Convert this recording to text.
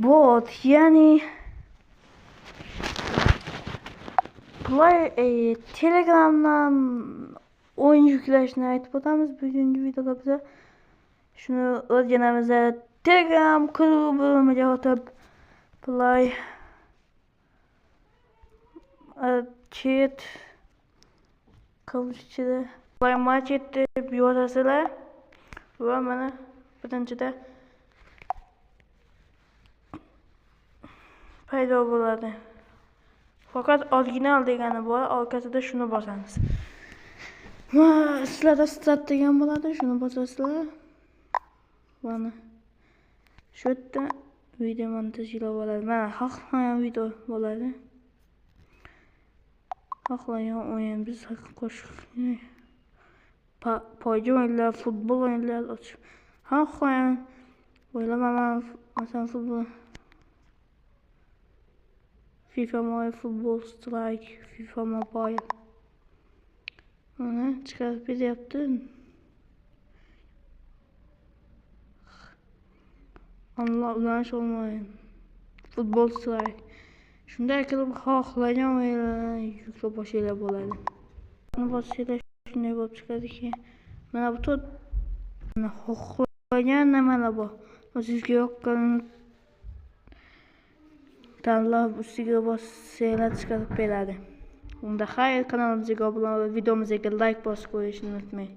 bot, ya'ni Telegramdan o'yin yuklashni aytib o'tamiz. Bugungi videoda biz shuni o'rganamiz. Telegram klubiga o'tib play chat qilishda play match deb yozasizlar va mana birinchida paydo bo'ladi. Faqat original degani bor, orqasida shuni bosamiz. Sizlarda start degan bo'ladi, shuni bosasizlar. Mana shu yerda video montajlab bo'ladi. Mana xohlagan video bo'ladi. Xohlagan o'yin biz qo'shiq poyga o'yinlar, futbol o'yinlar ochib. Xohlagan o'ylaman, masalan futbol FIFA Mobile Football Strike, FIFA Mobile. Mana chiqarib beryapti. Ulanish olmaydi. Football Strike. Shunday qilib xohlagan o'yinlarni yuklab boshlaylar bo'ladi. Buni bosishlar shunday bo'lib chiqadiki, mana bu to'rt xohlagan nimalar bor. O'zingizga yoqqan tanlab ustiga bossanglar chiqarib beradi. Unda xayr, kanalimizga obuna bo'lib, videomizga like bosib qo'yishni unutmang.